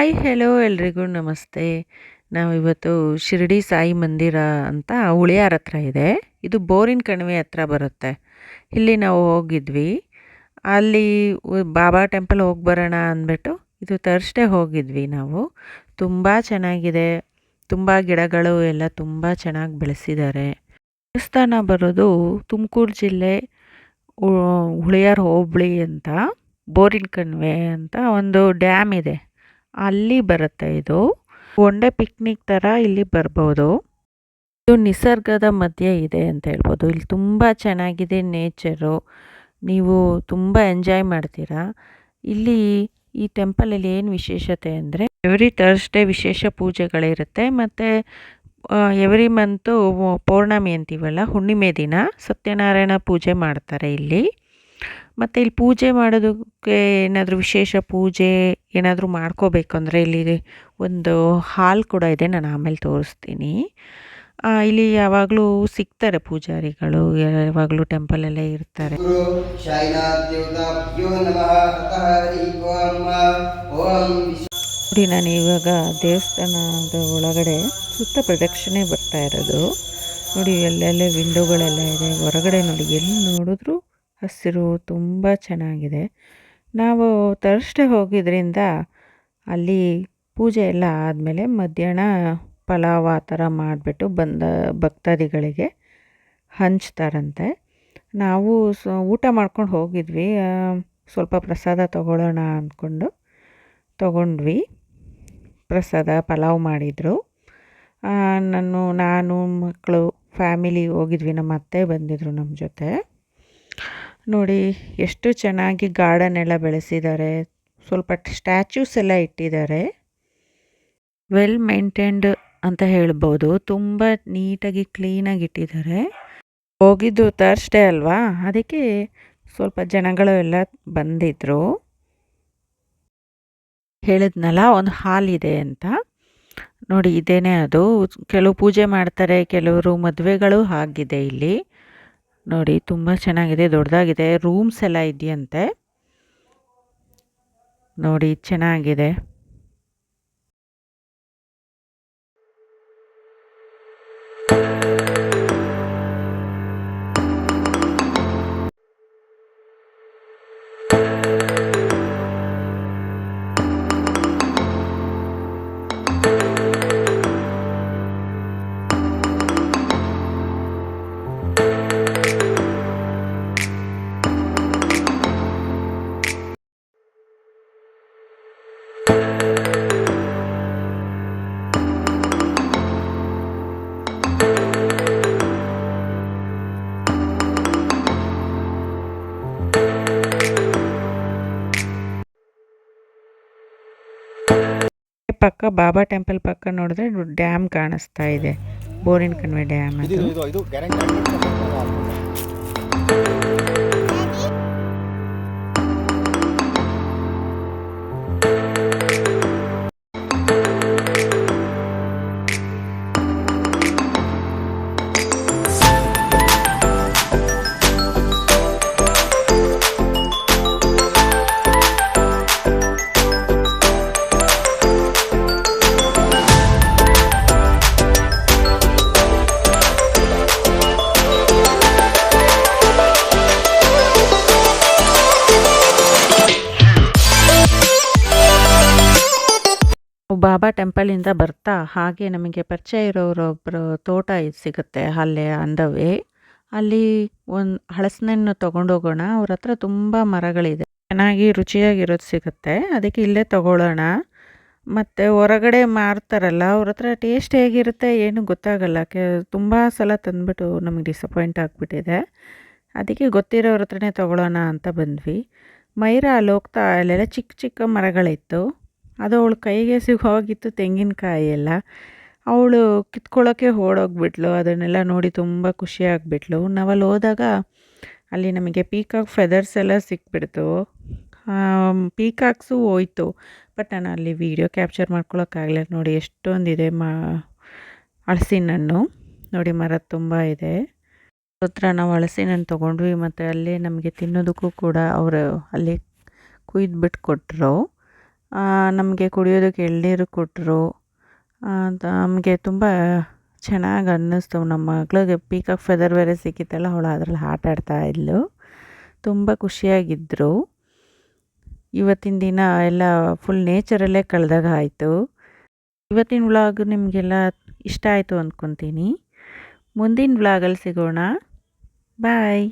Hi hello ಎಲ್ರಿಗೂ ನಮಸ್ತೆ. ನಾವಿವತ್ತು ಶಿರಡಿ ಸಾಯಿ ಮಂದಿರ ಅಂತ ಹುಳಿಯಾರ್ ಹತ್ರ ಇದೆ. ಇದು ಬೋರಿನ ಕಣಿವೆ ಹತ್ರ ಬರುತ್ತೆ. ಇಲ್ಲಿ ನಾವು ಹೋಗಿದ್ವಿ. ಅಲ್ಲಿ ಬಾಬಾ ಟೆಂಪಲ್ ಹೋಗಿ ಬರೋಣ ಅಂದ್ಬಿಟ್ಟು ಇದು ಥರ್ಸ್ಡೇ ಹೋಗಿದ್ವಿ ನಾವು. ತುಂಬ ಚೆನ್ನಾಗಿದೆ. ತುಂಬ ಗಿಡಗಳು ಎಲ್ಲ ತುಂಬ ಚೆನ್ನಾಗಿ ಬೆಳೆಸಿದ್ದಾರೆ. ದೇವಸ್ಥಾನ ಬರೋದು ತುಮಕೂರು ಜಿಲ್ಲೆ ಹುಳಿಯಾರ್ ಹೋಬಳಿ ಅಂತ ಬೋರಿನ ಕಣಿವೆ ಅಂತ ಒಂದು ಡ್ಯಾಮ್ ಇದೆ. ಅಲ್ಲಿ ಬರುತ್ತೆ ಇದು. ಒನ್ ಡೇ ಪಿಕ್ನಿಕ್ ಥರ ಇಲ್ಲಿ ಬರ್ಬೋದು. ಇದು ನಿಸರ್ಗದ ಮಧ್ಯೆ ಇದೆ ಅಂತ ಹೇಳ್ಬೋದು. ಇಲ್ಲಿ ತುಂಬ ಚೆನ್ನಾಗಿದೆ ನೇಚರು. ನೀವು ತುಂಬ ಎಂಜಾಯ್ ಮಾಡ್ತೀರಾ. ಇಲ್ಲಿ ಈ ಟೆಂಪಲಲ್ಲಿ ಏನು ವಿಶೇಷತೆ ಅಂದರೆ ಎವ್ರಿ ಥರ್ಸ್ಡೇ ವಿಶೇಷ ಪೂಜೆಗಳಿರುತ್ತೆ. ಮತ್ತು ಎವ್ರಿ ಮಂತು ಪೌರ್ಣಮಿ ಅಂತೀವಲ್ಲ, ಹುಣ್ಣಿಮೆ ದಿನ ಸತ್ಯನಾರಾಯಣ ಪೂಜೆ ಮಾಡ್ತಾರೆ ಇಲ್ಲಿ. ಮತ್ತು ಇಲ್ಲಿ ಪೂಜೆ ಮಾಡೋದಕ್ಕೆ ಏನಾದರೂ ವಿಶೇಷ ಪೂಜೆ ಏನಾದರೂ ಮಾಡ್ಕೋಬೇಕಂದ್ರೆ ಇಲ್ಲಿ ಒಂದು ಹಾಲ್ ಕೂಡ ಇದೆ. ನಾನು ಆಮೇಲೆ ತೋರಿಸ್ತೀನಿ. ಇಲ್ಲಿ ಯಾವಾಗಲೂ ಸಿಗ್ತಾರೆ ಪೂಜಾರಿಗಳು, ಯಾವಾಗಲೂ ಟೆಂಪಲಲ್ಲೇ ಇರ್ತಾರೆ. ನೋಡಿ, ನಾನು ಇವಾಗ ದೇವಸ್ಥಾನದ ಒಳಗಡೆ ಸುತ್ತ ಪ್ರದಕ್ಷಿಣೆ ಬರ್ತಾ ಇರೋದು. ನೋಡಿ, ಎಲ್ಲೆಲ್ಲೇ ವಿಂಡೋಗಳೆಲ್ಲ ಇದೆ. ಹೊರಗಡೆ ನೋಡಿ, ಎಲ್ಲಿ ನೋಡಿದ್ರು ಹಸಿರು, ತುಂಬ ಚೆನ್ನಾಗಿದೆ. ನಾವು ಥರ್ಸ್ಡೇ ಹೋಗಿದ್ದರಿಂದ ಅಲ್ಲಿ ಪೂಜೆ ಎಲ್ಲ ಆದಮೇಲೆ ಮಧ್ಯಾಹ್ನ ಪಲಾವ್ ಆ ಥರ ಮಾಡಿಬಿಟ್ಟು ಬಂದ ಭಕ್ತಾದಿಗಳಿಗೆ ಹಂಚ್ತಾರಂತೆ. ನಾವು ಊಟ ಮಾಡ್ಕೊಂಡು ಹೋಗಿದ್ವಿ. ಸ್ವಲ್ಪ ಪ್ರಸಾದ ತೊಗೊಳ್ಳೋಣ ಅಂದ್ಕೊಂಡು ತೊಗೊಂಡ್ವಿ. ಪ್ರಸಾದ ಪಲಾವ್ ಮಾಡಿದರು. ನಾನು ಮಕ್ಕಳು ಫ್ಯಾಮಿಲಿ ಹೋಗಿದ್ವಿ. ನಮ್ಮ ಅತ್ತೆ ಬಂದಿದ್ದರು ನಮ್ಮ ಜೊತೆ. ನೋಡಿ, ಎಷ್ಟು ಚೆನ್ನಾಗಿ ಗಾರ್ಡನ್ ಎಲ್ಲ ಬೆಳೆಸಿದ್ದಾರೆ. ಸ್ವಲ್ಪ ಸ್ಟ್ಯಾಚ್ಯೂಸ್ ಎಲ್ಲ ಇಟ್ಟಿದ್ದಾರೆ. ವೆಲ್ ಮೇಂಟೈನ್ಡ್ ಅಂತ ಹೇಳ್ಬೋದು. ತುಂಬ ನೀಟಾಗಿ ಕ್ಲೀನಾಗಿ ಇಟ್ಟಿದ್ದಾರೆ. ಹೋಗಿದ್ದು ಥರ್ಸ್ಡೇ ಅಲ್ವಾ, ಅದಕ್ಕೆ ಸ್ವಲ್ಪ ಜನಗಳು ಎಲ್ಲ ಬಂದಿದ್ದರು. ಹೇಳಿದ್ನಲ್ಲ, ಒಂದು ಹಾಲ್ ಇದೆ ಅಂತ. ನೋಡಿ, ಇದೇನೇ ಅದು. ಕೆಲವು ಪೂಜೆ ಮಾಡ್ತಾರೆ, ಕೆಲವರು ಮದುವೆಗಳು ಆಗಿದೆ ಇಲ್ಲಿ. ನೋಡಿ, ತುಂಬ ಚೆನ್ನಾಗಿದೆ, ದೊಡ್ಡದಾಗಿದೆ. ರೂಮ್ಸ್ ಎಲ್ಲ ಇದೆಯಂತೆ. ನೋಡಿ, ಚೆನ್ನಾಗಿದೆ. ಪಕ್ಕ ಬಾಬಾ ಟೆಂಪಲ್ ಪಕ್ಕ ನೋಡಿದ್ರೆ ಡ್ಯಾಮ್ ಕಾಣಿಸ್ತಾ ಇದೆ. ಬೋರಿನ ಕಣಿವೆ ಡ್ಯಾಮ್ ಅದು. ಬಾಬಾ ಟೆಂಪಲಿಂದ ಬರ್ತಾ ಹಾಗೆ ನಮಗೆ ಪರಿಚಯ ಇರೋರೊಬ್ಬರು ತೋಟ ಸಿಗುತ್ತೆ ಅಲ್ಲೇ ಅಂದವೇ. ಅಲ್ಲಿ ಒಂದು ಹಲಸಿನಣ್ಣು ತೊಗೊಂಡೋಗೋಣ. ಅವ್ರ ಹತ್ರ ತುಂಬ ಮರಗಳಿದೆ, ಚೆನ್ನಾಗಿ ರುಚಿಯಾಗಿರೋದು ಸಿಗುತ್ತೆ. ಅದಕ್ಕೆ ಇಲ್ಲೇ ತೊಗೊಳ್ಳೋಣ. ಮತ್ತು ಹೊರಗಡೆ ಮಾರ್ತಾರಲ್ಲ, ಅವ್ರ ಹತ್ರ ಟೇಸ್ಟ್ ಹೇಗಿರುತ್ತೆ ಏನು ಗೊತ್ತಾಗಲ್ಲ. ತುಂಬ ಸಲ ತಂದುಬಿಟ್ಟು ನಮಗೆ ಡಿಸಪಾಯಿಂಟ್ ಆಗಿಬಿಟ್ಟಿದೆ. ಅದಕ್ಕೆ ಗೊತ್ತಿರೋರ ಹತ್ರನೇ ತೊಗೊಳ್ಳೋಣ ಅಂತ ಬಂದ್ವಿ. ಮೈರಾ ಅಲ್ಲಿ ಹೋಗ್ತಾ ಅಲ್ಲೆಲ್ಲ ಚಿಕ್ಕ ಚಿಕ್ಕ ಮರಗಳಿತ್ತು. ಅದು ಅವಳು ಕೈಗೆ ಸಿಗೋಗಿತ್ತು, ತೆಂಗಿನಕಾಯಿ ಎಲ್ಲ. ಅವಳು ಕಿತ್ಕೊಳ್ಳೋಕ್ಕೆ ಓಡೋಗ್ಬಿಟ್ಲು. ಅದನ್ನೆಲ್ಲ ನೋಡಿ ತುಂಬ ಖುಷಿಯಾಗ್ಬಿಟ್ಲು. ನಾವಲ್ಲಿ ಹೋದಾಗ ಅಲ್ಲಿ ನಮಗೆ ಪೀಕಾಕ್ ಫೆದರ್ಸ್ ಎಲ್ಲ ಸಿಕ್ಬಿಡ್ತು. ಪೀಕಾಕ್ಸು ಹೋಯ್ತು, ಬಟ್ ನಾನು ಅಲ್ಲಿ ವೀಡಿಯೋ ಕ್ಯಾಪ್ಚರ್ ಮಾಡ್ಕೊಳ್ಳೋಕ್ಕಾಗಲಿಲ್ಲ. ನೋಡಿ, ಎಷ್ಟೊಂದಿದೆ ಹಲಸಿನ ಹಣ್ಣು. ನೋಡಿ, ಮರ ತುಂಬ ಇದೆ. ಹತ್ರ ನಾವು ಹಲಸಿನ ಹಣ್ಣು ತೊಗೊಂಡ್ವಿ. ಮತ್ತು ಅಲ್ಲೇ ನಮಗೆ ತಿನ್ನೋದಕ್ಕೂ ಕೂಡ ಅವರು ಅಲ್ಲಿ ಕುಯ್ದುಬಿಟ್ಟು ಕೊಟ್ಟರು. ನಮಗೆ ಕುಡಿಯೋದಕ್ಕೆ ಎಳ್ನೀರು ಕೊಟ್ಟರು. ನಮಗೆ ತುಂಬ ಚೆನ್ನಾಗಿ ಅನ್ನಿಸ್ತು. ನಮ್ಮ ಮಗಳಿಗೆ ಪೀಕಾಕ್ ಫೆದರ್ ಬೇರೆ ಸಿಕ್ಕಿತ್ತಲ್ಲ, ಅವಳು ಅದ್ರಲ್ಲಿ ಆಟ ಆಡ್ತಾ ಇದ್ಲು. ತುಂಬ ಖುಷಿಯಾಗಿದ್ದರು. ಇವತ್ತಿನ ದಿನ ಎಲ್ಲ ಫುಲ್ ನೇಚರಲ್ಲೇ ಕಳೆದಾಗ ಆಯಿತು. ಇವತ್ತಿನ ವ್ಲಾಗ್ ನಿಮಗೆಲ್ಲ ಇಷ್ಟ ಆಯಿತು ಅಂದ್ಕೊತೀನಿ. ಮುಂದಿನ ವ್ಲಾಗಲ್ಲಿ ಸಿಗೋಣ. ಬಾಯ್.